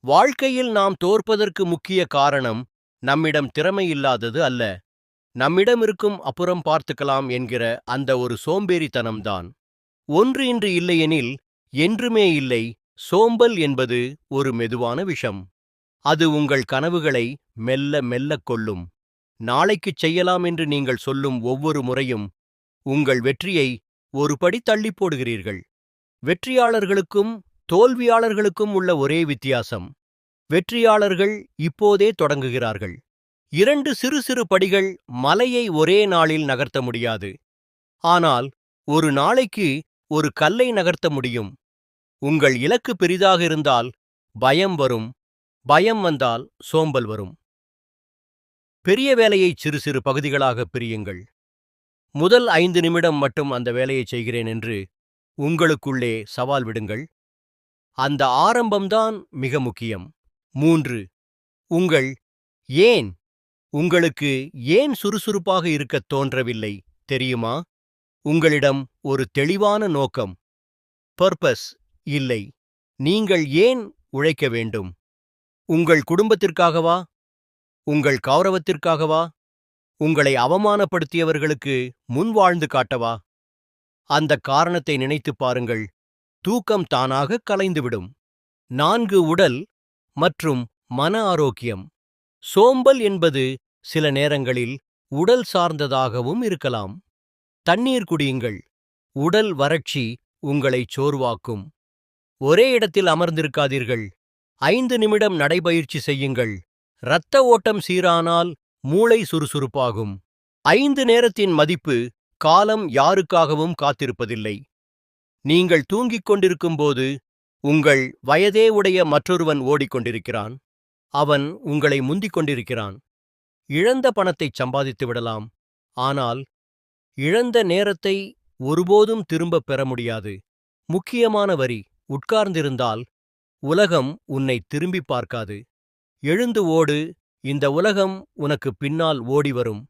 வாழ்க்கையில் நாம் தோற்பதற்கு முக்கிய காரணம் நம்மிடம் திறமை இல்லாதது அல்ல, நம்மிடம் இருக்கும் அப்புறம் பார்த்துக்கலாம் என்கிற அந்த ஒரு சோம்பேறித்தனம்தான். ஒன்று இன்று இல்லையெனில் என்றுமே இல்லை. சோம்பல் என்பது ஒரு மெதுவான விஷம். அது உங்கள் கனவுகளை மெல்ல மெல்லக் கொல்லும். நாளைக்குச் செய்யலாம் என்று நீங்கள் சொல்லும் ஒவ்வொரு முறையும் உங்கள் வெற்றியை ஒரு படி தள்ளிப் போடுகிறீர்கள். வெற்றியாளர்களுக்கும் தோல்வியாளர்களுக்கும் உள்ள ஒரே வித்தியாசம், வெற்றியாளர்கள் இப்போதே தொடங்குகிறார்கள். 2 சிறு சிறு படிகள் மலையை ஒரே நாளில் நகர்த்த முடியாது. ஆனால் ஒரு நாளைக்கு ஒரு கல்லை நகர்த்த முடியும். உங்கள் இலக்கு பெரிதாக இருந்தால் பயம் வரும், பயம் வந்தால் சோம்பல் வரும். பெரிய வேலையை சிறு சிறு பகுதிகளாக பிரியுங்கள். முதல் 5 நிமிடம் மட்டும் அந்த வேலையை செய்கிறேன் என்று உங்களுக்குள்ளே சவால் விடுங்கள். அந்த ஆரம்பம்தான் மிக முக்கியம். 3. உங்கள் ஏன். உங்களுக்கு ஏன் சுறுசுறுப்பாக இருக்கத் தோன்றவில்லை தெரியுமா? உங்களிடம் ஒரு தெளிவான நோக்கம், பர்பஸ் இல்லை. நீங்கள் ஏன் உழைக்க வேண்டும்? உங்கள் குடும்பத்திற்காகவா? உங்கள் கௌரவத்திற்காகவா? உங்களை அவமானப்படுத்தியவர்களுக்கு முன் வாழ்ந்து காட்டவா? அந்த காரணத்தை நினைத்துப் பாருங்கள். தூக்கம் தானாக கலைந்துவிடும். 4. உடல் மற்றும் மன ஆரோக்கியம். சோம்பல் என்பது சில நேரங்களில் உடல் சார்ந்ததாகவும் இருக்கலாம். தண்ணீர் குடியுங்கள். உடல் வறட்சி உங்களை சோர்வாக்கும். ஒரே இடத்தில் அமர்ந்திருக்காதீர்கள். 5 நிமிடம் நடைபயிற்சி செய்யுங்கள். இரத்த ஓட்டம் சீரானால் மூளை சுறுசுறுப்பாகும். 5 நேரத்தின் மதிப்பு. காலம் யாருக்காகவும் காத்திருப்பதில்லை. நீங்கள் தூங்கிக் கொண்டிருக்கும்போது உங்கள் வயதே உடைய மற்றொருவன் ஓடிக்கொண்டிருக்கிறான். அவன் உங்களை முந்திக் கொண்டிருக்கிறான். இழந்த பணத்தைச் சம்பாதித்து விடலாம், ஆனால் இழந்த நேரத்தை ஒருபோதும் திரும்பப் பெற முடியாது. முக்கியமான வரி, உட்கார்ந்திருந்தால் உலகம் உன்னை திரும்பிப் பார்க்காது. எழுந்து ஓடு, இந்த உலகம் உனக்கு பின்னால் ஓடி வரும்.